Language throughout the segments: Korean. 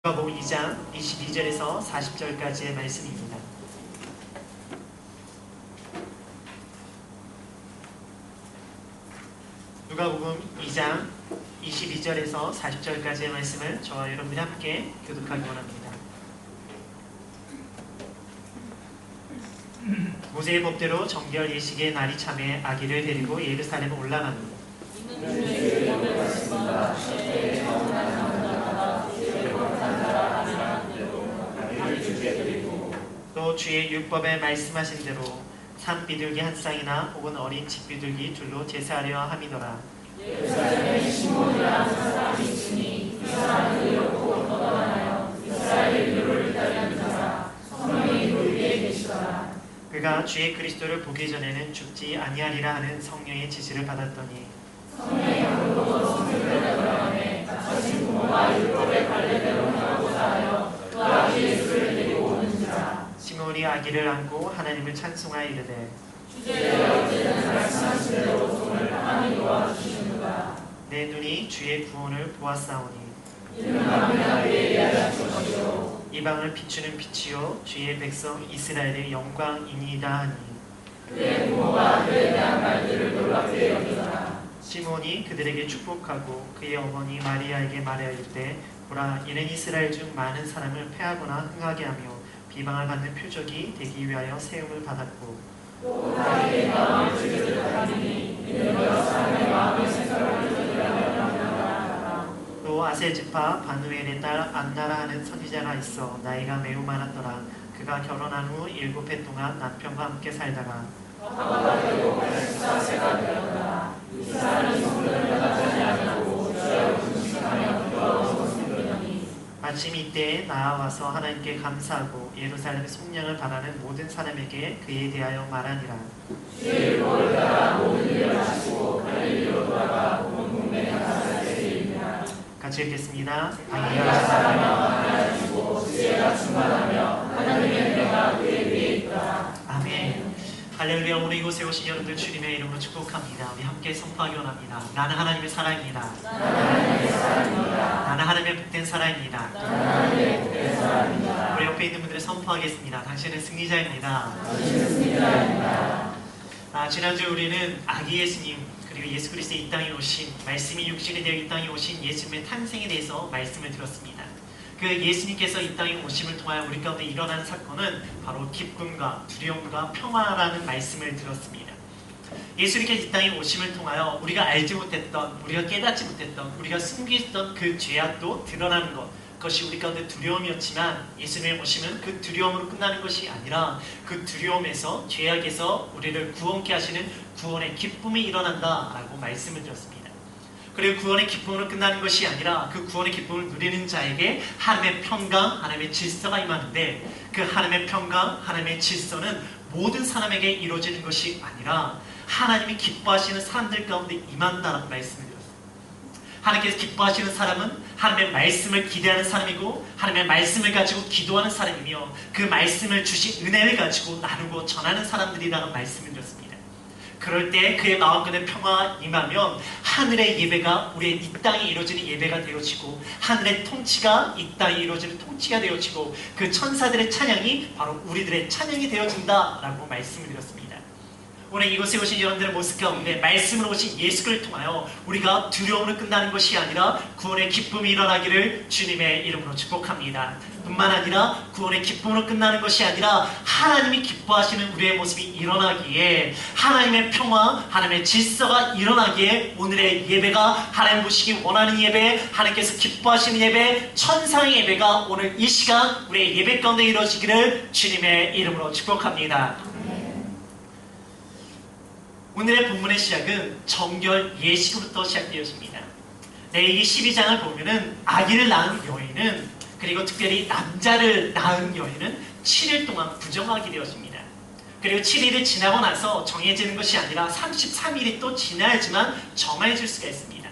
누가복음 2장 22절에서 40절까지의 말씀입니다. 누가복음 2장 22절에서 40절까지의 말씀을 저와 여러분이 함께 교독하기 원합니다. 모세의 법대로 정결 예식의 날이 참에 아기를 데리고 예루살렘에 올라갑니다. 또 주의 율법에 말씀하신 대로 산비둘기 한 쌍이나 혹은 어린 집비둘기 둘로 제사하려 함이더라. 예루살렘에 시몬이라는 사람이 있으니 그 사람은 의롭고 떠나나요 이스라엘의 기도를 기다리는 자라 성령이 그 위에 계시더라. 그가 주의 그리스도를 보기 전에는 죽지 아니하리라 하는 성령의 지시를 받았더니 성령이 그로 성령을 돌아가매 자신 부모가 율법의 관례대로 하고자 하여 그 아기 예수를 데리고 오는지라. 시몬이 아기를 안고 하나님을 찬송하여 이르되 주제되어 이제는 말씀하신 대로 종을 평안히 도와주시는도다. 내 눈이 주의 구원을 보았사오니 이는 만민아 위에 예하신 것이요 이방을 비추는 빛이요 주의 백성 이스라엘의 영광이니이다 하니 그의 부모가 그에 대한 말들을 놀랍게 여기더라. 시몬이 그들에게 축복하고 그의 어머니 마리아에게 말하여 이르되 보라 이는 이스라엘 중 많은 사람을 패하거나 흥하게 하며 비방을 받는 표적이 되기 위하여 세움을 받았고 또 다윗의 마음을 주게 듯하니 이는 여러 사람의 마음의 생각을 들으려고 하더라. 또 아셀지파 바누엘의 딸 안나라 하는 선지자가 있어 나이가 매우 많았더라. 그가 결혼한 후 7해 동안 남편과 함께 살다가 아빠가 되고 84세가 되었다. 이 사람이 성전을 나가지 아니하고 주야로 금식하며 기도하고 섬기더니 마침 이때에 나아와서 하나님께 감사하고 예루살렘의 속량을 바라는 모든 사람에게 그에 대하여 말하니라. 주의 율법을 따라 모든 일을 하시고 갈릴리로 돌아가 온 국내에 가서 이르니라. 같이 읽겠습니다. 자기가 사랑하며 하나님이고 지혜가 충만하며 하나님의 은혜가 그의 위에 있더라. 아멘. 할렐루야. 오늘 이곳에 오신 여러분들 주님의 이름으로 축복합니다. 우리 함께 선포하기 원합니다. 나는 하나님의 사랑입니다. 나는 하나님의 사랑입니다. 나는 하나님의 복된 사랑입니다. 나는 하나님의 복된 사랑입니다. 우리 옆에 있는 분들을 선포하겠습니다. 당신은 승리자입니다. 당신은 승리자입니다. 지난주 우리는 아기 예수님 그리고 예수 그리스도의 이 땅에 오신 말씀이 육신이 되어 이 땅에 오신 예수님의 탄생에 대해서 말씀을 들었습니다. 그 예수님께서 이 땅에 오심을 통하여 우리 가운데 일어나는 사건은 바로 기쁨과 두려움과 평화라는 말씀을 들었습니다. 예수님께서 이 땅에 오심을 통하여 우리가 알지 못했던, 우리가 깨닫지 못했던, 우리가 숨기던 그 죄악도 드러나는 것, 그것이 우리 가운데 두려움이었지만 예수님의 오심은 그 두려움으로 끝나는 것이 아니라 그 두려움에서, 죄악에서 우리를 구원케 하시는 구원의 기쁨이 일어난다라고 말씀을 드렸습니다. 그리고 구원의 기쁨으로 끝나는 것이 아니라 그 구원의 기쁨을 누리는 자에게 하나님의 평강, 하나님의 질서가 임하는데 그 하나님의 평강, 하나님의 질서는 모든 사람에게 이루어지는 것이 아니라 하나님이 기뻐하시는 사람들 가운데 임한다라고 말씀을 드렸습니다. 하나님께서 기뻐하시는 사람은 하나님의 말씀을 기대하는 사람이고 하나님의 말씀을 가지고 기도하는 사람이며 그 말씀을 주신 은혜를 가지고 나누고 전하는 사람들이라는 말씀을 드렸습니다. 그럴 때 그의 마음간에 평화가 임하면 하늘의 예배가 우리의 이 땅에 이루어지는 예배가 되어지고 하늘의 통치가 이 땅에 이루어지는 통치가 되어지고 그 천사들의 찬양이 바로 우리들의 찬양이 되어진다라고 말씀을 드렸습니다. 오늘 이곳에 오신 여러분들의 모습 가운데 말씀으로 오신 예수를 통하여 우리가 두려움으로 끝나는 것이 아니라 구원의 기쁨이 일어나기를 주님의 이름으로 축복합니다. 뿐만 아니라 구원의 기쁨으로 끝나는 것이 아니라 하나님이 기뻐하시는 우리의 모습이 일어나기에 하나님의 평화, 하나님의 질서가 일어나기에 오늘의 예배가 하나님 보시기 원하는 예배, 하나님께서 기뻐하시는 예배, 천상의 예배가 오늘 이 시간 우리의 예배 가운데 이루어지기를 주님의 이름으로 축복합니다. 오늘의 본문의 시작은 정결 예식으로부터 시작되었습니다. 레위기 12장을 보면은 아기를 낳은 여인은 그리고 특별히 남자를 낳은 여인은 7일 동안 부정하게 되었습니다. 그리고 7일이 지나고 나서 정해지는 것이 아니라 33일이 또 지나야지만 정해질 수가 있습니다.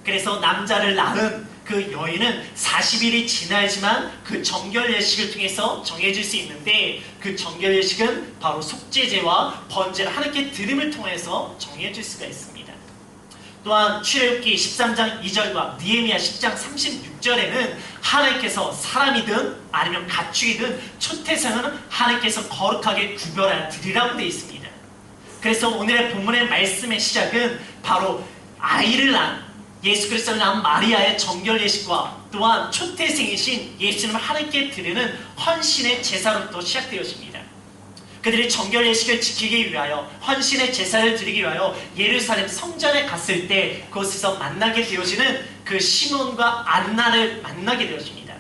그래서 남자를 낳은 그 여인은 40일이 지나야지만 그 정결 예식을 통해서 정해질 수 있는데 그 정결 예식은 바로 속죄제와 번제를 하나님께 드림을 통해서 정해질 수가 있습니다. 또한 출애굽기 13장 2절과 느헤미야 10장 36절에는 하나님께서 사람이든 아니면 가축이든 초태생은 하나님께서 거룩하게 구별하여 드리라고 되어 있습니다. 그래서 오늘의 본문의 말씀의 시작은 바로 아이를 낳은 예수 그리스도를 낳은 마리아의 정결 예식과 또한 초태생이신 예수님을 하나님께 드리는 헌신의 제사로부터 시작되었습니다. 그들이 정결 예식을 지키기 위하여 헌신의 제사를 드리기 위하여 예루살렘 성전에 갔을 때 그곳에서 만나게 되어지는 그 시몬과 안나를 만나게 되었습니다.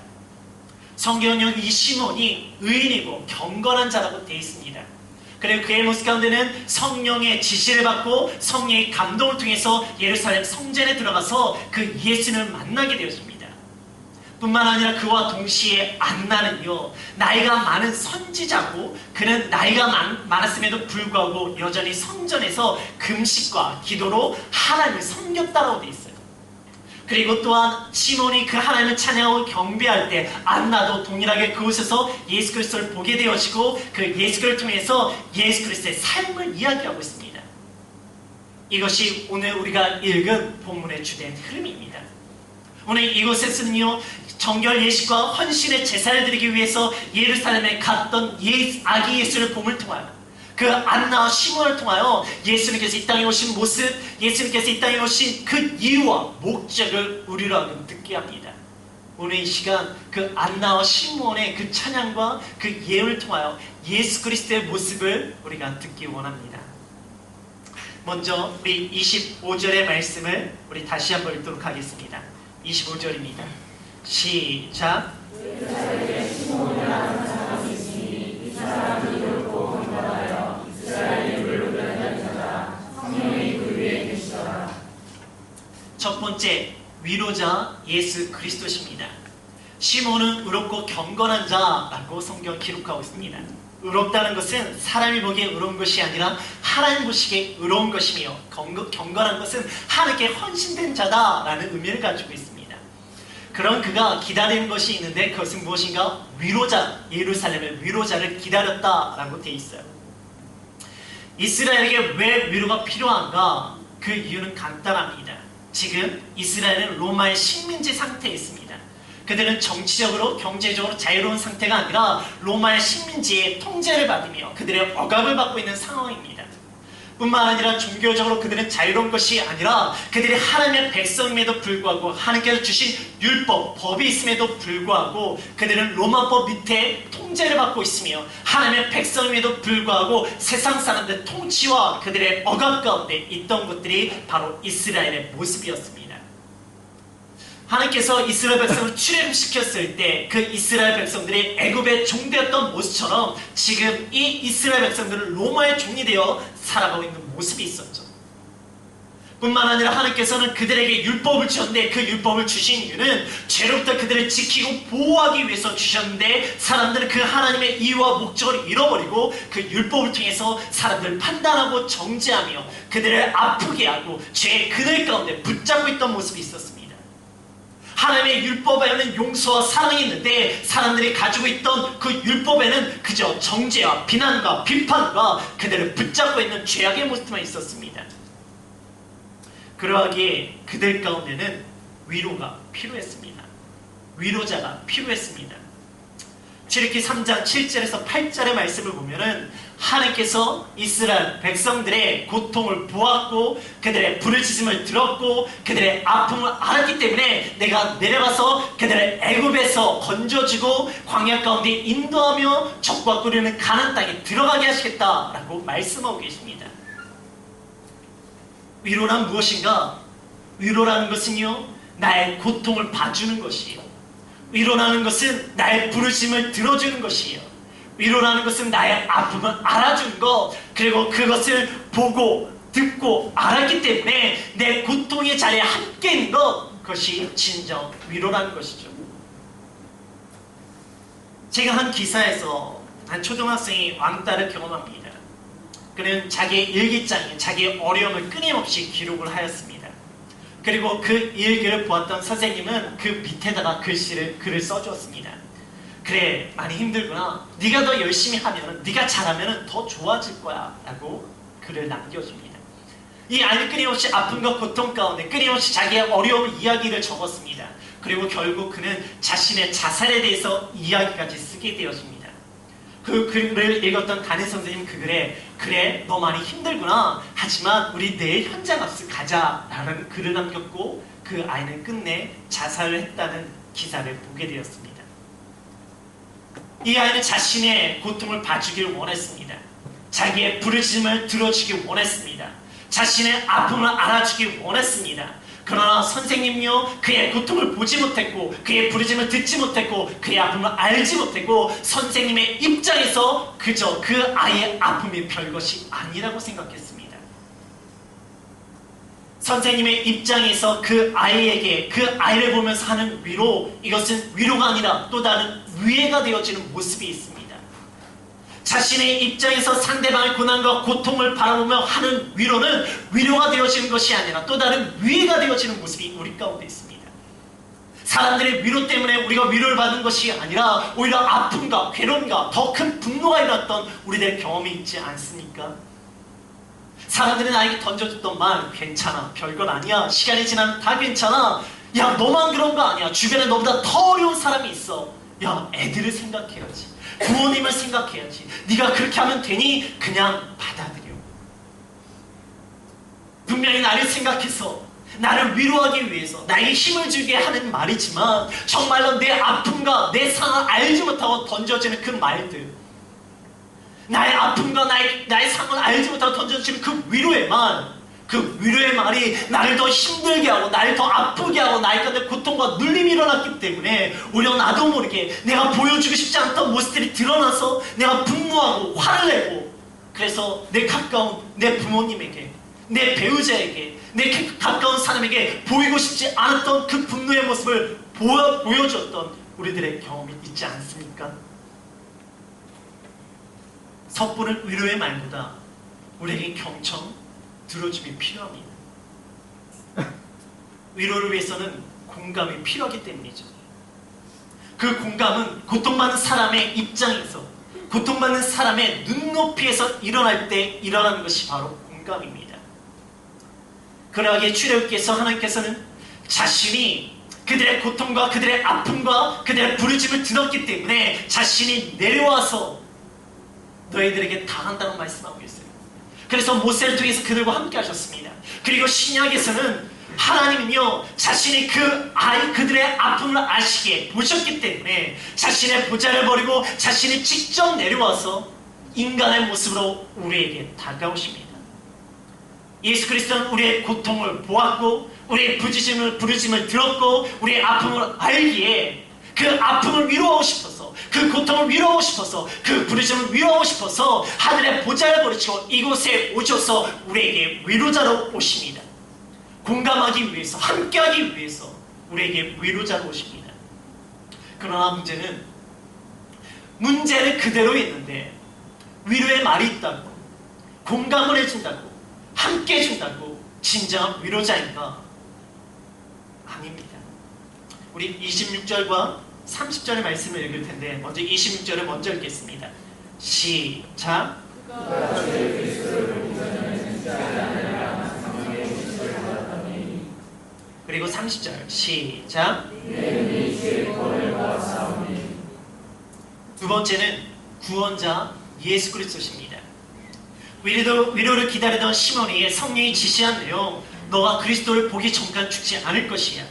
성경은 이 시몬이 의인이고 경건한 자라고 되어 있습니다. 그리고 그의 모습 가운데는 성령의 지시를 받고 성령의 감동을 통해서 예루살렘 성전에 들어가서 그 예수님을 만나게 되었습니다. 뿐만 아니라 그와 동시에 안나는요, 나이가 많은 선지자고 그는 나이가 많았음에도 불구하고 여전히 성전에서 금식과 기도로 하나님을 섬겼다라고 되어 있어요. 그리고 또한 시몬이 그 하나님을 찬양하고 경배할 때 안나도 동일하게 그곳에서 예수 그리스도를 보게 되어지고 그 예수 그리스도를 통해서 예수 그리스도의 삶을 이야기하고 있습니다. 이것이 오늘 우리가 읽은 본문의 주된 흐름입니다. 오늘 이곳에서는요, 정결 예식과 헌신의 제사를 드리기 위해서 예루살렘에 갔던 아기 예수를 봄을 통하여 그 안나와 시몬을 통하여 예수님께서 이 땅에 오신 모습, 예수님께서 이 땅에 오신 그 이유와 목적을 우리로 하여금 듣게 합니다. 오늘 이 시간 그 안나와 시몬의 그 찬양과 그 예언을 통하여 예수 그리스도의 모습을 우리가 듣기 원합니다. 먼저 우리 25절의 말씀을 우리 다시 한번 읽도록 하겠습니다. 25절입니다. 시작. 첫 번째 위로자 예수 그리스도십니다. 시몬은 의롭고 경건한 자라고 성경 기록하고 있습니다. 의롭다는 것은 사람이 보기에 의로운 것이 아니라 하나님 보시기에 의로운 것이며 경건한 것은 하나님께 헌신된 자다라는 의미를 가지고 있습니다. 그런 그가 기다리는 것이 있는데 그것은 무엇인가? 위로자, 예루살렘의 위로자를 기다렸다라고 되어 있어요. 이스라엘에게 왜 위로가 필요한가? 그 이유는 간단합니다. 지금 이스라엘은 로마의 식민지 상태에 있습니다. 그들은 정치적으로 경제적으로 자유로운 상태가 아니라 로마의 식민지의 통제를 받으며 그들의 억압을 받고 있는 상황입니다. 뿐만 아니라 종교적으로 그들은 자유로운 것이 아니라 그들이 하나님의 백성임에도 불구하고 하나님께서 주신 율법, 법이 있음에도 불구하고 그들은 로마법 밑에 통제를 받고 있으며 하나님의 백성임에도 불구하고 세상 사람들의 통치와 그들의 억압 가운데 있던 것들이 바로 이스라엘의 모습이었습니다. 하나님께서 이스라엘 백성을 출애굽시켰을 때 그 이스라엘 백성들이 애굽의 종되었던 모습처럼 지금 이 이스라엘 백성들은 로마의 종이 되어 살아가고 있는 모습이 있었죠. 뿐만 아니라 하나님께서는 그들에게 율법을 주셨는데 그 율법을 주신 이유는 죄로부터 그들을 지키고 보호하기 위해서 주셨는데 사람들은 그 하나님의 이유와 목적을 잃어버리고 그 율법을 통해서 사람들을 판단하고 정죄하며 그들을 아프게 하고 죄의 그늘 가운데 붙잡고 있던 모습이 있었습니다. 하나님의 율법에는 용서와 사랑이 있는데 사람들이 가지고 있던 그 율법에는 그저 정죄와 비난과 비판과 그들을 붙잡고 있는 죄악의 모습만 있었습니다. 그러하기에 그들 가운데는 위로가 필요했습니다. 위로자가 필요했습니다. 출애굽기 3장 7절에서 8절의 말씀을 보면은 하나님께서 이스라엘 백성들의 고통을 보았고 그들의 부르짖음을 들었고 그들의 아픔을 알았기 때문에 내가 내려가서 그들을 애굽에서 건져주고 광야 가운데 인도하며 적과 꿀리는 가나안 땅에 들어가게 하시겠다라고 말씀하고 계십니다. 위로란 무엇인가? 위로라는 것은요, 나의 고통을 봐주는 것이에요. 위로라는 것은 나의 부르심을 들어주는 것이에요. 위로라는 것은 나의 아픔을 알아준 것, 그리고 그것을 보고 듣고 알았기 때문에 내 고통의 자리에 함께 있는 것, 그것이 진정 위로라는 것이죠. 제가 한 기사에서 한 초등학생이 왕따를 경험합니다. 그는 자기의 일기장에 자기의 어려움을 끊임없이 기록을 하였습니다. 그리고 그 일기를 보았던 선생님은 그 밑에다가 글을 써주었습니다. 그래, 많이 힘들구나. 네가 더 열심히 하면, 네가 잘하면 더 좋아질 거야 라고 글을 남겨줍니다. 이 아이는 끊임없이 아픔과 고통 가운데 끊임없이 자기의 어려운 이야기를 적었습니다. 그리고 결국 그는 자신의 자살에 대해서 이야기까지 쓰게 되었습니다. 그 글을 읽었던 담임 선생님 그 글에 그래 너 많이 힘들구나 하지만 우리 내일 현장 앞서 가자 라는 글을 남겼고 그 아이는 끝내 자살을 했다는 기사를 보게 되었습니다. 이 아이는 자신의 고통을 봐주길 원했습니다. 자기의 부르짖음을 들어주길 원했습니다. 자신의 아픔을 알아주길 원했습니다. 그러나 선생님요 그의 고통을 보지 못했고 그의 부르짖음을 듣지 못했고 그의 아픔을 알지 못했고 선생님의 입장에서 그저 그 아이의 아픔이 별것이 아니라고 생각했습니다. 선생님의 입장에서 그 아이에게 그 아이를 보면서 하는 위로, 이것은 위로가 아니라 또 다른 위해가 되어지는 모습이 있습니다. 자신의 입장에서 상대방의 고난과 고통을 바라보며 하는 위로는 위로가 되어지는 것이 아니라 또 다른 위해가 되어지는 모습이 우리 가운데 있습니다. 사람들의 위로 때문에 우리가 위로를 받는 것이 아니라 오히려 아픔과 괴로움과 더 큰 분노가 일어났던 우리들의 경험이 있지 않습니까? 사람들이 나에게 던져줬던 말, 괜찮아, 별건 아니야, 시간이 지나면 다 괜찮아, 야 너만 그런 거 아니야, 주변에 너보다 더 어려운 사람이 있어, 야 애들을 생각해야지, 부모님을 생각해야지, 네가 그렇게 하면 되니 그냥 받아들여. 분명히 나를 생각해서 나를 위로하기 위해서 나에게 힘을 주게 하는 말이지만 정말로 내 아픔과 내 상황을 알지 못하고 던져지는 그 말들, 나의 아픔과 나의 상황을 알지 못하고 던져지는 그 위로의 말, 그 위로의 말이 나를 더 힘들게 하고 나를 더 아프게 하고 나의 가운데 고통과 눌림이 일어났기 때문에 오히려 나도 모르게 내가 보여주고 싶지 않던 모습들이 드러나서 내가 분노하고 화를 내고, 그래서 내 가까운 내 부모님에게, 내 배우자에게, 내 가까운 사람에게 보이고 싶지 않았던 그 분노의 모습을 보여줬던 우리들의 경험이 있지 않습니까? 섣부른 위로의 말보다 우리에게 경청, 들어줌이 필요합니다. 위로를 위해서는 공감이 필요하기 때문이죠. 그 공감은 고통받는 사람의 입장에서, 고통받는 사람의 눈높이에서 일어날 때 일어나는 것이 바로 공감입니다. 그러하기에 출애굽께서 하나님께서는 자신이 그들의 고통과 그들의 아픔과 그들의 부르짐을 들었기 때문에 자신이 내려와서 너희들에게 당한다고 말씀하고 있어요. 그래서 모세를 통해서 그들과 함께 하셨습니다. 그리고 신약에서는 하나님은요 자신이 그들의 아픔을 아시게 보셨기 때문에 자신의 보좌를 버리고 자신이 직접 내려와서 인간의 모습으로 우리에게 다가오십니다. 예수 그리스도는 우리의 고통을 보았고 우리의 부르짐을 들었고 우리의 아픔을 알기에 그 아픔을 위로하고 싶어서, 그 고통을 위로하고 싶어서, 그 부르짐을 위로하고 싶어서 하늘의 보좌를 버리시고 이곳에 오셔서 우리에게 위로자로 오십니다. 공감하기 위해서, 함께하기 위해서 우리에게 위로자로 오십니다. 그러나 문제는 그대로 있는데 위로의 말이 있다고, 공감을 해준다고, 함께 해준다고 진정한 위로자인가? 아닙니다. 우리 26절과 30절의 말씀을 읽을 텐데 먼저 26절을 먼저 읽겠습니다. 시작. 그리고 30절 시작. 두 번째는 구원자 예수 그리스도십니다. 위로를 기다리던 시몬이 성령이 지시한 내용, 너가 그리스도를 보기 전까지 죽지 않을 것이야.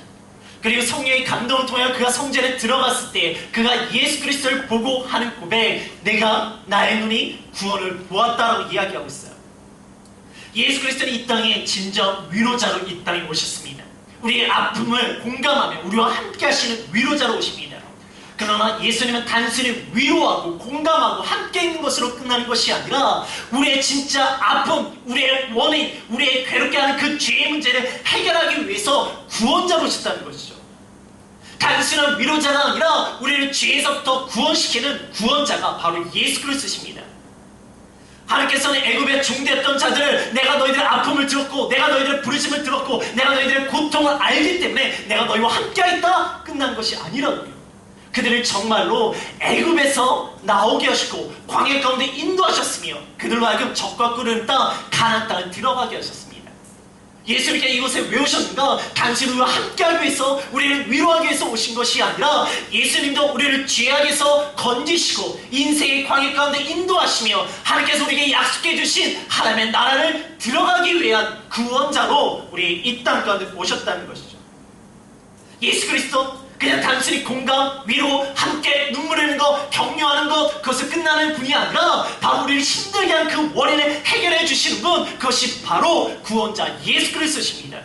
그리고 성령의 감동을 통해 그가 성전에 들어갔을 때 그가 예수 그리스도를 보고 하는 고백, 내가 나의 눈이 구원을 보았다라고 이야기하고 있어요. 예수 그리스도는 이 땅에 진정 위로자로 이 땅에 오셨습니다. 우리의 아픔을 공감하며 우리와 함께 하시는 위로자로 오십니다. 그러나 예수님은 단순히 위로하고 공감하고 함께 있는 것으로 끝나는 것이 아니라 우리의 진짜 아픔, 우리의 원인, 우리의 괴롭게 하는 그 죄의 문제를 해결하기 위해서 구원자로 오셨다는 것이죠. 단순한 위로자가 아니라 우리를 죄에서부터 구원시키는 구원자가 바로 예수 그리스도십니다. 하나님께서는 애굽에 종되었던 자들을 내가 너희들의 아픔을 들었고 내가 너희들의 부르심을 들었고 내가 너희들의 고통을 알기 때문에 내가 너희와 함께하겠다 끝난 것이 아니라고요. 그들을 정말로 애굽에서 나오게 하시고 광야 가운데 인도하셨으며 그들로 하여금 적과 꿀을 땅 가나안 땅을 들어가게 하셨습니다. 예수님께 이곳에 왜 오셨는가? 단순히 우리와 함께하기 위해서, 우리를 위로하기 위해서 오신 것이 아니라 예수님도 우리를 죄악에서 건지시고 인생의 광야 가운데 인도하시며 하나님께서 우리에게 약속해 주신 하나님의 나라를 들어가기 위한 구원자로 우리 이 땅 가운데 오셨다는 것이죠. 예수 그리스도 그냥 단순히 공감, 위로, 함께 눈물 흘리는 것, 격려하는 것, 그것을 끝나는 분이 아니라 바로 우리를 힘들게 한 그 원인을 해결해 주시는 분, 그것이 바로 구원자 예수 그리스도십니다.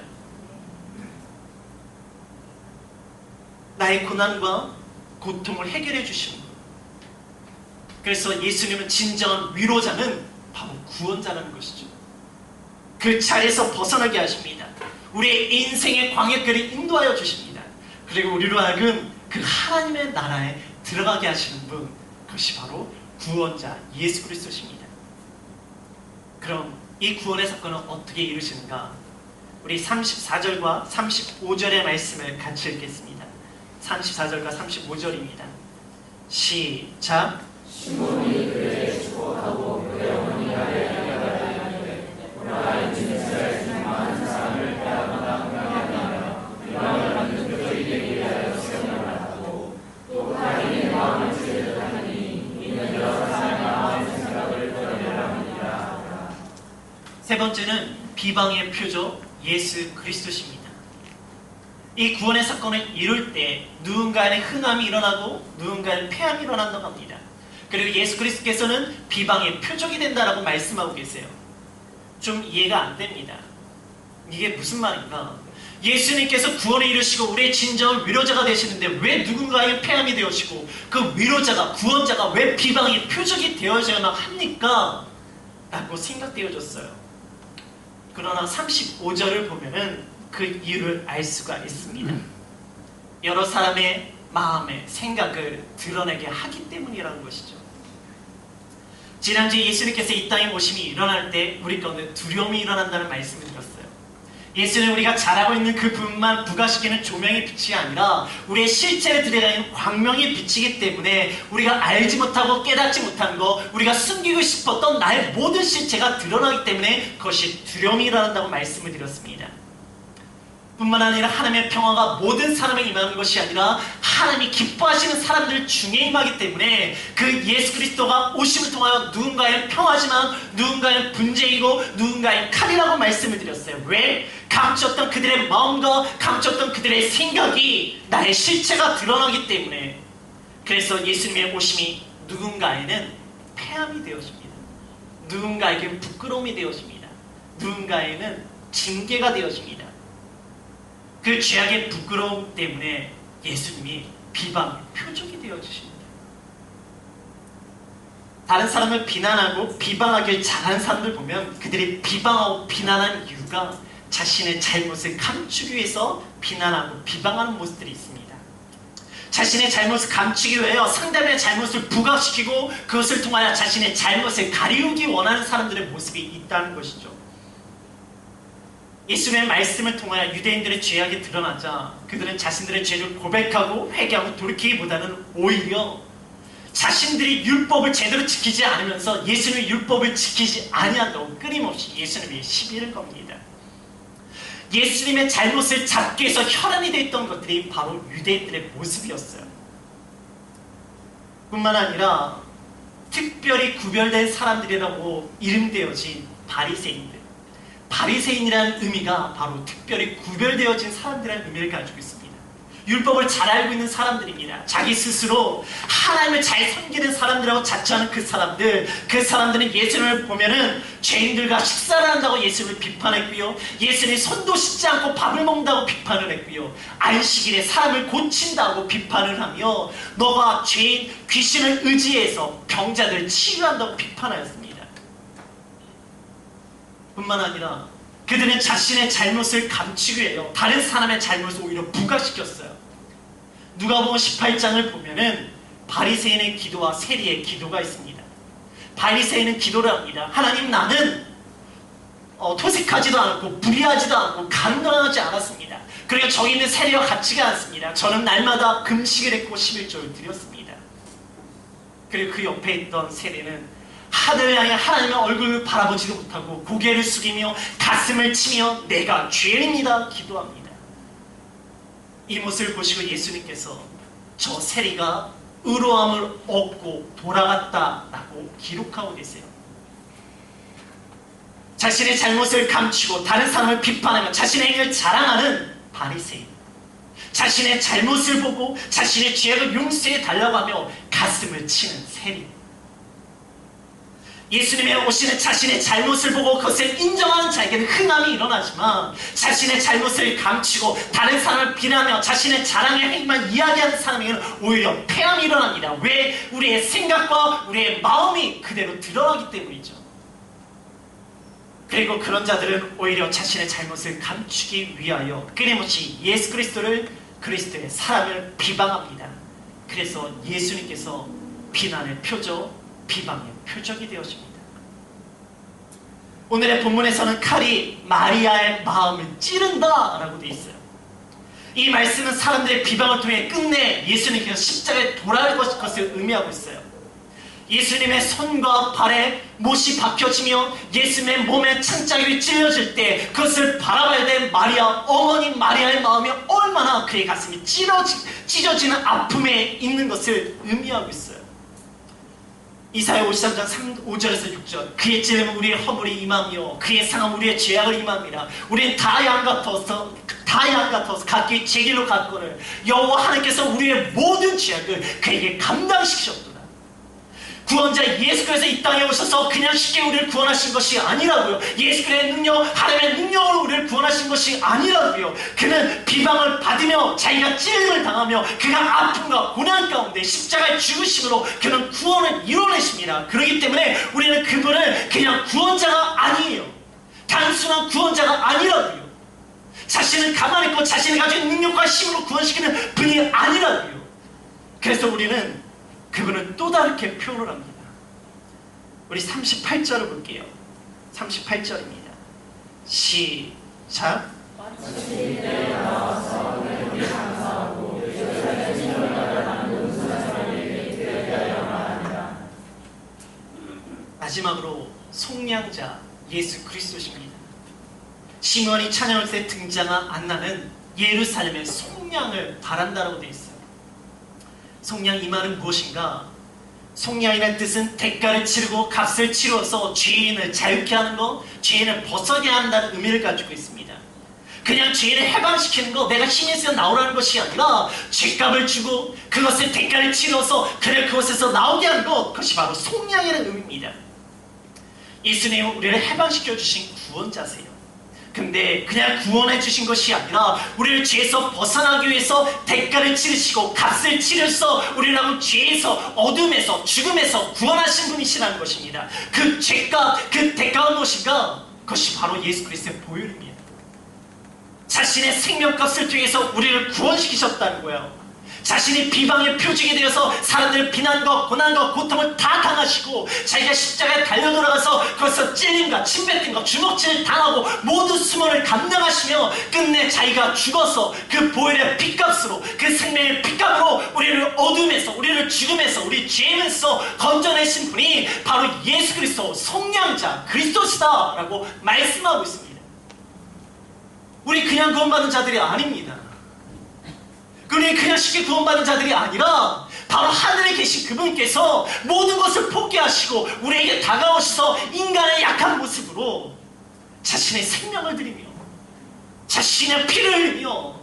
나의 고난과 고통을 해결해 주시는 분. 그래서 예수님은 진정한 위로자는 바로 구원자라는 것이죠. 그 자리에서 벗어나게 하십니다. 우리의 인생의 광야길을 인도하여 주십니다. 그리고 우리로 하여금 그 하나님의 나라에 들어가게 하시는 분, 그것이 바로 구원자 예수 그리스도십니다. 그럼 이 구원의 사건은 어떻게 이루시는가? 우리 34절과 35절의 말씀을 같이 읽겠습니다. 34절과 35절입니다. 시작. 시몬이 그를 축복하고 그의 어머니 아를 이야기하되 우리가 인생을 생각하는 사람을 빼앗아가 명하며 이방을 만든 그들이 되기 위하여 시험을 받고 또 하나님의 마음을 제대하니 이는 여러 사람의 마음의 생각을 드러내라 함이라. 세 번째는 비방의 표적 예수 그리스도십니다. 이 구원의 사건을 이룰 때 누군가의 흥함이 일어나고 누군가의 패함이 일어난다고 합니다. 그리고 예수 그리스도께서는 비방의 표적이 된다라고 말씀하고 계세요. 좀 이해가 안 됩니다. 이게 무슨 말인가? 예수님께서 구원을 이루시고 우리의 진정한 위로자가 되시는데 왜 누군가의 패함이 되어지고 그 위로자가, 구원자가 왜 비방의 표적이 되어져야만 합니까? 라고 생각되어졌어요. 그러나 35절을 보면은 그 이유를 알 수가 있습니다. 여러 사람의 마음의 생각을 드러내게 하기 때문이라는 것이죠. 지난주에 예수님께서 이 땅에 오심이 일어날 때 우리 가운데 두려움이 일어난다는 말씀을 드렸어요. 예수는 우리가 잘하고 있는 그 부분만 부각시키는 조명의 빛이 아니라 우리의 실체를 드러내는 광명의 빛이기 때문에 우리가 알지 못하고 깨닫지 못한 것, 우리가 숨기고 싶었던 나의 모든 실체가 드러나기 때문에 그것이 두려움이 일어난다고 말씀을 드렸습니다. 뿐만 아니라 하나님의 평화가 모든 사람에 임하는 것이 아니라 하나님이 기뻐하시는 사람들 중에 임하기 때문에 그 예수 그리스도가 오심을 통하여 누군가의 평화지만 누군가의 분쟁이고 누군가의 칼이라고 말씀을 드렸어요. 왜? 감췄던 그들의 마음과 감췄던 그들의 생각이 나의 실체가 드러나기 때문에. 그래서 예수님의 오심이 누군가에는 패함이 되어집니다. 누군가에게는 부끄러움이 되어집니다. 누군가에는 징계가 되어집니다. 그 죄악의 부끄러움 때문에 예수님이 비방의 표적이 되어주십니다. 다른 사람을 비난하고 비방하길 잘하는 사람들 보면 그들이 비방하고 비난한 이유가 자신의 잘못을 감추기 위해서 비난하고 비방하는 모습들이 있습니다. 자신의 잘못을 감추기 위하여 상대방의 잘못을 부각시키고 그것을 통하여 자신의 잘못을 가리우기 원하는 사람들의 모습이 있다는 것이죠. 예수님의 말씀을 통하여 유대인들의 죄악이 드러나자 그들은 자신들의 죄를 고백하고 회개하고 돌이키기보다는 오히려 자신들이 율법을 제대로 지키지 않으면서 예수님의 율법을 지키지 아니한다고 끊임없이 예수님의 시비를 겁니다. 예수님의 잘못을 잡기 위해서 혈안이 되어 있던 것들이 바로 유대인들의 모습이었어요. 뿐만 아니라 특별히 구별된 사람들이라고 이름되어진 바리새인들, 바리새인이라는 의미가 바로 특별히 구별되어진 사람들이라는 의미를 가지고 있습니다. 율법을 잘 알고 있는 사람들입니다. 자기 스스로 하나님을 잘 섬기는 사람들이라고 자처하는 그 사람들은 예수님을 보면은 죄인들과 식사를 한다고 예수님을 비판했고요. 예수님이 손도 씻지 않고 밥을 먹는다고 비판을 했고요. 안식일에 사람을 고친다고 비판을 하며 너가 죄인, 귀신을 의지해서 병자들을 치유한다고 비판하였습니다. 뿐만 아니라 그들은 자신의 잘못을 감추기 위해 다른 사람의 잘못을 오히려 부각시켰어요. 누가복음 18장을 보면은 바리새인의 기도와 세리의 기도가 있습니다. 바리새인은 기도를 합니다. 하나님, 나는 토색하지도 않고 불의하지도 않고 강간하지 않았습니다. 그리고 저희 있는 세리와 같지가 않습니다. 저는 날마다 금식을 했고 11조를 드렸습니다. 그리고 그 옆에 있던 세리는 하늘을 향해 하나님의 얼굴을 바라보지도 못하고 고개를 숙이며 가슴을 치며 내가 죄인입니다 기도합니다. 이 모습을 보시고 예수님께서 저 세리가 의로함을 얻고 돌아갔다라고 기록하고 계세요. 자신의 잘못을 감추고 다른 사람을 비판하며 자신의 행위를 자랑하는 바리새인, 자신의 잘못을 보고 자신의 죄악을 용서해 달라고 하며 가슴을 치는 세리, 예수님의 오시는 자신의 잘못을 보고 그것을 인정하는 자에게는 흥함이 일어나지만 자신의 잘못을 감추고 다른 사람을 비난하며 자신의 자랑의 행위만 이야기하는 사람에게는 오히려 폐함이 일어납니다. 왜? 우리의 생각과 우리의 마음이 그대로 드러나기 때문이죠. 그리고 그런 자들은 오히려 자신의 잘못을 감추기 위하여 끊임없이 예수 그리스도를, 그리스도의 사랑을 비방합니다. 그래서 예수님께서 비난의 표적, 비방의 표적이 되어집니다. 오늘의 본문에서는 칼이 마리아의 마음을 찌른다 라고 되어 있어요. 이 말씀은 사람들의 비방을 통해 끝내 예수님께서 십자가에 돌아갈 것을 의미하고 있어요. 예수님의 손과 발에 못이 박혀지며 예수님의 몸에 창자국이 찔려질 때 그것을 바라봐야 될 마리아, 어머니 마리아의 마음이 얼마나 그의 가슴이 찢어지는 아픔에 있는 것을 의미하고 있어요. 이사야 53장 5절에서 6절, 그의 찔림은 우리의 허물이 임함이요 그의 상함은 우리의 죄악을 임함이라. 우리는 다 양 같아서 각기 제 길로 갔거늘 여호와 하나님께서 우리의 모든 죄악을 그에게 감당시키셨도다. 구원자 예수 그리스도 이 땅에 오셔서 그냥 쉽게 우리를 구원하신 것이 아니라고요. 예수 그리스도의 능력, 하나님의 능력으로 우리를 구원하신 것이 아니라고요. 그는 비방을 받으며 자기가 찔림을 당하며 그가 아픔과 고난 가운데 십자가의 죽으심으로 그는 구원을 이뤄내십니다. 그렇기 때문에 우리는 그분을 그냥 구원자가 아니에요. 단순한 구원자가 아니라고요. 자신을 가만히 있고 자신이 가진 능력과 힘으로 구원시키는 분이 아니라고요. 그래서 우리는 그분은 또 다르게 표현을 합니다. 우리 38절을 볼게요. 38절입니다. 시작. 마지막으로 속량자 예수 그리스도십니다. 시므온이 찬양할 때 등장한 안나는 예루살렘의 속량을 바란다라고 되어 있어요. 속량 이 말은 무엇인가? 속량이라는 뜻은 대가를 치르고 값을 치루어서 죄인을 자유케 하는 것, 죄인을 벗어나게 한다는 의미를 가지고 있습니다. 그냥 죄인을 해방시키는 것, 내가 힘이 있어 나오라는 것이 아니라 죄값을 주고 그것을 대가를 치러서 그를 그곳에서 나오게 하는 것, 그것이 바로 속량이라는 의미입니다. 예수님은 우리를 해방시켜 주신 구원자세요. 근데 그냥 구원해 주신 것이 아니라 우리를 죄에서 벗어나기 위해서 대가를 치르시고 값을 치르셔서 우리를 죄에서, 어둠에서, 죽음에서 구원하신 분이시라는 것입니다. 그 죄값, 그 대가가 무엇인가? 그것이 바로 예수 그리스도의 보혈입니다. 자신의 생명값을 통해서 우리를 구원시키셨다는 거예요. 자신이 비방의 표적이 되어서 사람들의 비난과 고난과 고통을 다 당하시고 자기가 십자가에 달려 돌아가서 거기서 찔림과 침뱉음과 주먹질을 당하고 모두 수모를 감당하시며 끝내 자기가 죽어서 그 보혈의 피값으로, 그 생명의 피값으로 우리를 어둠에서, 우리를 죽음에서, 우리 죄에서 건져내신 분이 바로 예수 그리스도 속량자 그리스도시다 라고 말씀하고 있습니다. 우리 그냥 구원받은 자들이 아닙니다. 우리 그냥 쉽게 구원받은 자들이 아니라 바로 하늘에 계신 그분께서 모든 것을 포기하시고 우리에게 다가오셔서 인간의 약한 모습으로 자신의 생명을 드리며 자신의 피를 흘리며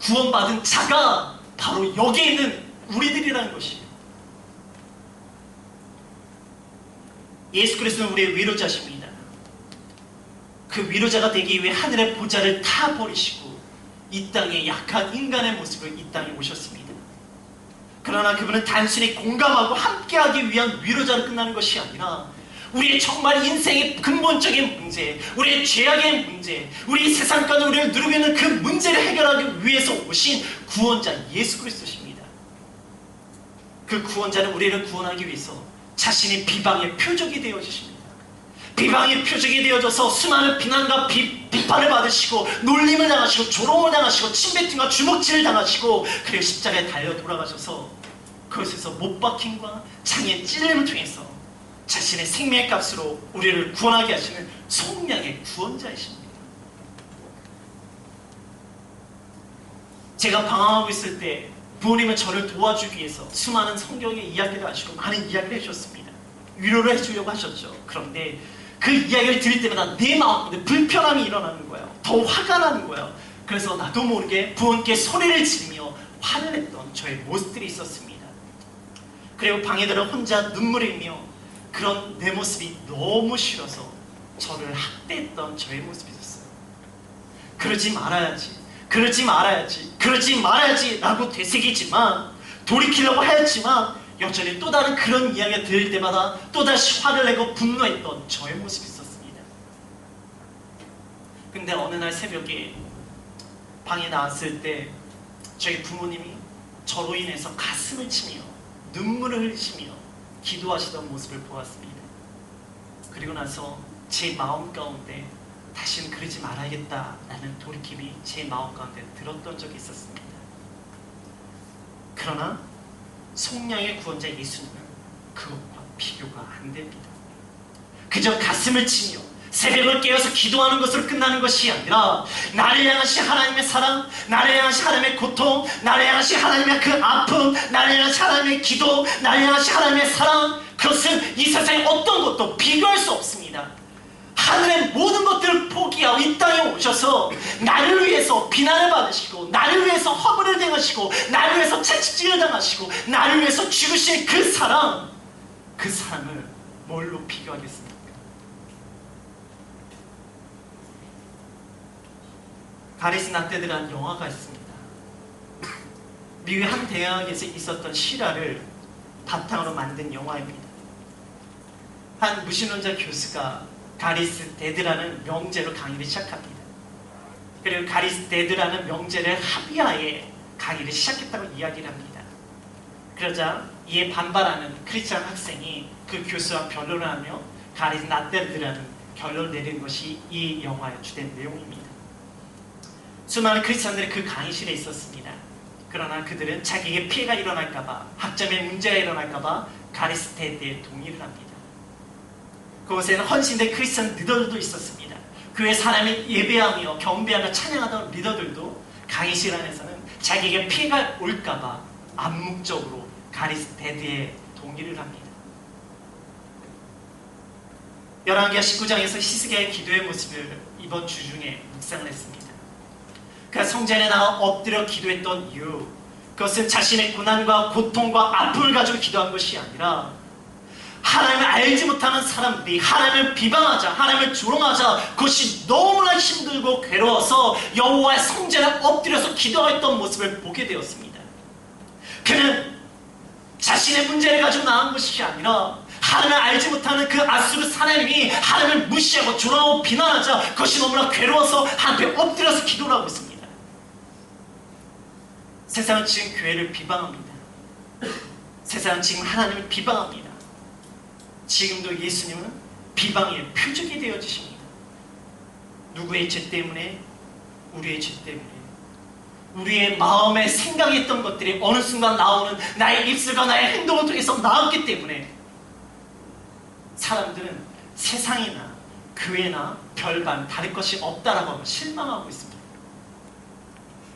구원받은 자가 바로 여기에 있는 우리들이라는 것이에요. 예수 그리스도는 우리의 위로자십니다. 그 위로자가 되기 위해 하늘의 보좌를 다 버리시고 이 땅에 약한 인간의 모습을 이 땅에 오셨습니다. 그러나 그분은 단순히 공감하고 함께하기 위한 위로자로 끝나는 것이 아니라 우리의 정말 인생의 근본적인 문제, 우리의 죄악의 문제, 우리 세상 가운데 우리를 누르고 있는 그 문제를 해결하기 위해서 오신 구원자 예수 그리스도십니다. 그 구원자는 우리를 구원하기 위해서 자신의 비방의 표적이 되어주십니다. 비방의 표적이 되어져서 수많은 비난과 비판을 받으시고 놀림을 당하시고 조롱을 당하시고 침뱉음과 주먹질을 당하시고 그리고 십자가에 달려 돌아가셔서 그것에서 못 박힘과 장의 찔림을 통해서 자신의 생명의 값으로 우리를 구원하게 하시는 속량의 구원자이십니다. 제가 방황하고 있을 때 부모님은 저를 도와주기 위해서 수많은 성경의 이야기를 하시고 많은 이야기를 해주셨습니다. 위로를 해주려고 하셨죠. 그런데 그 이야기를 들을 때마다 내 마음에 불편함이 일어나는 거예요. 더 화가 나는 거예요. 그래서 나도 모르게 부모님께 소리를 지르며 화를 냈던 저의 모습들이 있었습니다. 그리고 방에 들어 혼자 눈물을 흘리며 그런 내 모습이 너무 싫어서 저를 학대했던 저의 모습이 있었어요. 그러지 말아야지, 그러지 말아야지, 그러지 말아야지 라고 되새기지만, 돌이키려고 하였지만 여전히 또 다른 그런 이야기가 들을 때마다 또다시 화를 내고 분노했던 저의 모습이 있었습니다. 근데 어느 날 새벽에 방에 나왔을 때 저희 부모님이 저로 인해서 가슴을 치며 눈물을 흘리시며 기도하시던 모습을 보았습니다. 그리고 나서 제 마음 가운데 다시는 그러지 말아야겠다라는 돌이킴이 제 마음 가운데 들었던 적이 있었습니다. 그러나 속량의 구원자 예수님은 그것과 비교가 안 됩니다. 그저 가슴을 치며 새벽을 깨어서 기도하는 것으로 끝나는 것이 아니라 나를 향하신 하나님의 사랑, 나를 향하신 하나님의 고통, 나를 향하신 하나님의 그 아픔, 나를 향하신 하나님의 기도, 나를 향하신 하나님의 사랑, 그것은 이 세상의 어떤 것도 비교할 수 없습니다. 하늘의 모든 것들을 포기하고 이 땅에 오셔서 나를 위해서 비난을 받으시고, 나를 위해서 허물을 당하시고, 나를 위해서 채찍질을 당하시고, 나를 위해서 죽으신 그 사랑, 그 사랑을 뭘로 비교하겠습니까? 가리스 나떼드라는 영화가 있습니다. 미국의 한 대학에서 있었던 실화를 바탕으로 만든 영화입니다. 한 무신론자 교수가 가리스 데드라는 명제로 강의를 시작합니다. 그리고 가리스 데드라는 명제를 합의하에 강의를 시작했다고 이야기를 합니다. 그러자 이에 반발하는 크리스찬 학생이 그 교수와 변론을 하며 가리스 나떼드라는 결론을 내린 것이 이 영화의 주된 내용입니다. 수많은 크리스찬들이 그 강의실에 있었습니다. 그러나 그들은 자기에게 피해가 일어날까봐, 학점에 문제가 일어날까봐 가리스 데드에 동의를 합니다. 그곳에는 헌신된 크리스찬 리더들도 있었습니다. 교회 사람이 예배하며 경배하며 찬양하던 리더들도 강의실 안에서는 자기에게 피해가 올까봐 암묵적으로 가리스 데드에 동의를 합니다. 열왕기하 19장에서 히스기야의 기도의 모습을 이번 주 중에 묵상을 했습니다. 그가 성전에 나와 엎드려 기도했던 이유, 그것은 자신의 고난과 고통과 아픔을 가지고 기도한 것이 아니라 하나님을 알지 못하는 사람들이 하나님을 비방하자, 하나님을 조롱하자, 그것이 너무나 힘들고 괴로워서 여호와의 성전에 엎드려서 기도했던 모습을 보게 되었습니다. 그는 자신의 문제를 가지고 나온 것이 아니라 하나님을 알지 못하는 그 아수르 사나님이 하나님을 무시하고 조롱하고 비난하자 그것이 너무나 괴로워서 하나님 앞에 엎드려서 기도를 하고 있습니다. 세상은 지금 교회를 비방합니다. 세상은 지금 하나님을 비방합니다. 지금도 예수님은 비방의 표적이 되어지십니다. 누구의 죄 때문에? 우리의 죄 때문에. 우리의 마음에 생각했던 것들이 어느 순간 나오는 나의 입술과 나의 행동을 통해서 나왔기 때문에 사람들은 세상이나 교회나 별반 다를 것이 없다라고 하고 실망하고 있습니다.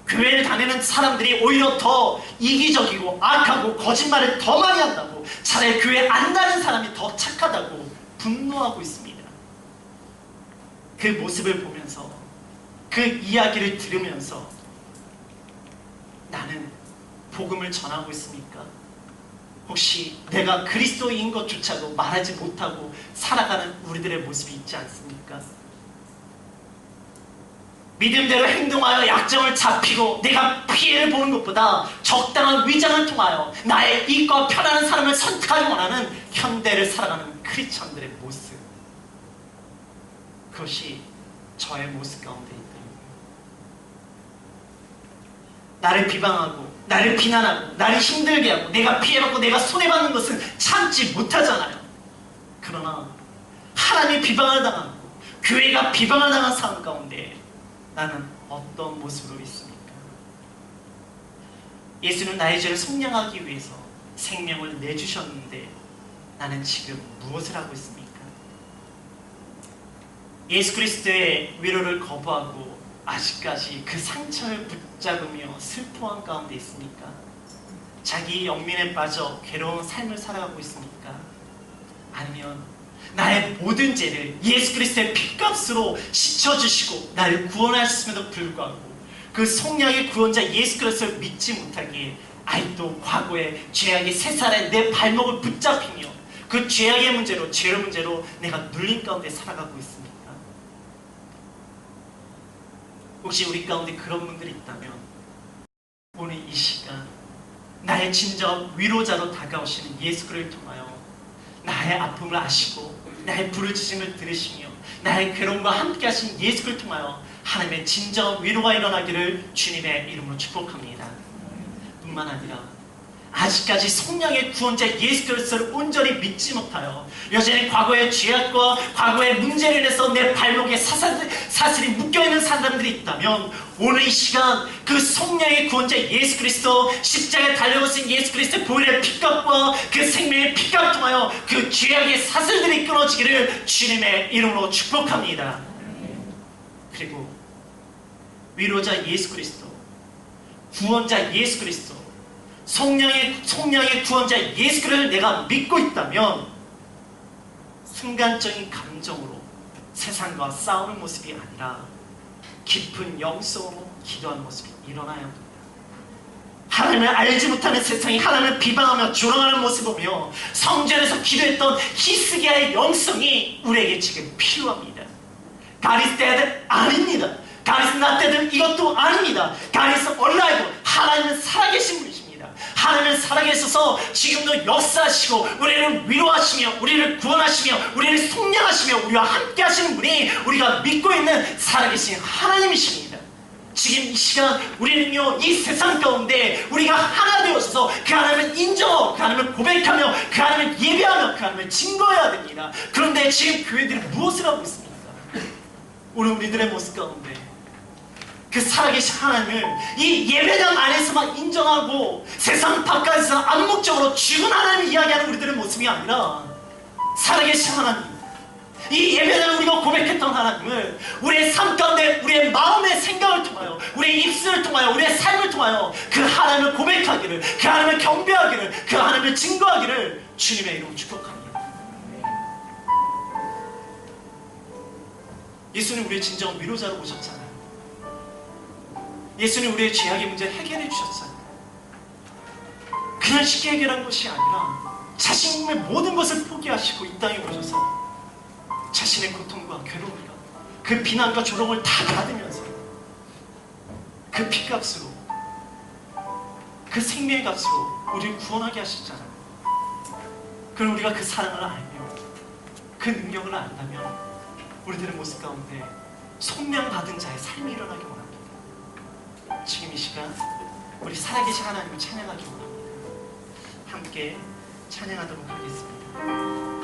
교회를 다니는 사람들이 오히려 더 이기적이고 악하고 거짓말을 더 많이 한다고, 차라리 교회 안 다니는 사람이 더 착하다고 분노하고 있습니다. 그 모습을 보면서, 그 이야기를 들으면서 나는 복음을 전하고 있습니까? 혹시 내가 그리스도인 것조차도 말하지 못하고 살아가는 우리들의 모습이 있지 않습니까? 믿음대로 행동하여 약점을 잡히고 내가 피해를 보는 것보다 적당한 위장을 통하여 나의 이익과 편안한 삶을 선택하기 원하는 현대를 살아가는 크리스천들의 모습, 그것이 저의 모습 가운데 있다. 나를 비방하고 나를 비난하고 나를 힘들게 하고 내가 피해받고 내가 손해받는 것은 참지 못하잖아요. 그러나 하나님이 비방을 당하고 교회가 비방을 당한 상황 가운데 나는 어떤 모습으로 있습니까? 예수는 나의 죄를 속량하기 위해서 생명을 내주셨는데 나는 지금 무엇을 하고 있습니까? 예수 그리스도의 위로를 거부하고 아직까지 그 상처를 붙잡으며 슬퍼한 가운데 있습니까? 자기 영민에 빠져 괴로운 삶을 살아가고 있습니까? 아니면 나의 모든 죄를 예수 그리스도의 피값으로 씻어주시고 나를 구원하셨음에도 불구하고 그 속량의 구원자 예수 그리스도를 믿지 못하기에 아직도 과거의 죄악의 새살에 내 발목을 붙잡히며 그 죄악의 문제로, 죄의 문제로 내가 눌린 가운데 살아가고 있습니까? 혹시 우리 가운데 그런 분들이 있다면 오늘 이 시간 나의 진정 위로자로 다가오시는 예수 그리스도를 통하여 나의 아픔을 아시고 나의 부르짖음을 들으시며 나의 괴로움과 함께 하신 예수 그리스도를 통하여 하나님의 진정 위로가 일어나기를 주님의 이름으로 축복합니다. 뿐만 아니라 아직까지 성령의 구원자 예수 그리스도를 온전히 믿지 못하여 여전히 과거의 죄악과 과거의 문제로 인해서 내 발목에 사슬이 묶여있는 사람들이 있다면 오늘 이 시간 그 성령의 구원자 예수 그리스도 십자가에 달려오신 예수 그리스도의 보혈의 피값과 그 생명의 피값 통하여 그 죄악의 사슬들이 끊어지기를 주님의 이름으로 축복합니다. 그리고 위로자 예수 그리스도, 구원자 예수 그리스도, 성령의 구원자 예수 그리스도를 내가 믿고 있다면 순간적인 감정으로 세상과 싸우는 모습이 아니라 깊은 영성으로 기도하는 모습이 일어나야 합니다. 하나님을 알지 못하는 세상이 하나님을 비방하며 조롱하는 모습을 보며 성전에서 기도했던 히스기야의 영성이 우리에게 지금 필요합니다. God is dead? 아닙니다. God is not dead? 이것도 아닙니다. God is alive. 하나님은 살아계신 분이십니다. 하나님은 살아계셔서 지금도 역사하시고 우리를 위로하시며 우리를 구원하시며 우리를 속량하시며 우리와 함께 하시는 분이 우리가 믿고 있는 살아계신 하나님이십니다. 지금 이 시간 우리는요 이 세상 가운데 우리가 하나 되어서 그 하나님을 인정하고 그 하나님을 고백하며 그 하나님을 예배하며 그 하나님을 증거해야 됩니다. 그런데 지금 교회들이 무엇을 하고 있습니까? 오늘 우리들의 모습 가운데 그 살아계신 하나님을 이 예배당 안에서만 인정하고 세상 바깥에서 암묵적으로 죽은 하나님을 이야기하는 우리들의 모습이 아니라 살아계신 하나님, 이 예배당을 우리가 고백했던 하나님을 우리의 삶 가운데 우리의 마음의 생각을 통하여 우리의 입술을 통하여 우리의 삶을 통하여 그 하나님을 고백하기를, 그 하나님을 경배하기를, 그 하나님을 증거하기를 주님의 이름으로 축복합니다. 예수님 우리의 진정 위로자로 오셨잖아요. 예수님 우리의 죄악의 문제를 해결해 주셨잖아요. 그냥 쉽게 해결한 것이 아니라 자신의 모든 것을 포기하시고 이 땅에 오셔서 자신의 고통과 괴로움과 그 비난과 조롱을 다 받으면서 그 피값으로 그 생명의 값으로 우리를 구원하게 하셨잖아요. 그럼 우리가 그 사랑을 알며 그 능력을 안다면 우리들의 모습 가운데 속량받은 자의 삶이 일어나기 원합니다. 지금 이 시간 우리 살아계신 하나님을 찬양하기 원합니다. 함께 찬양하도록 하겠습니다.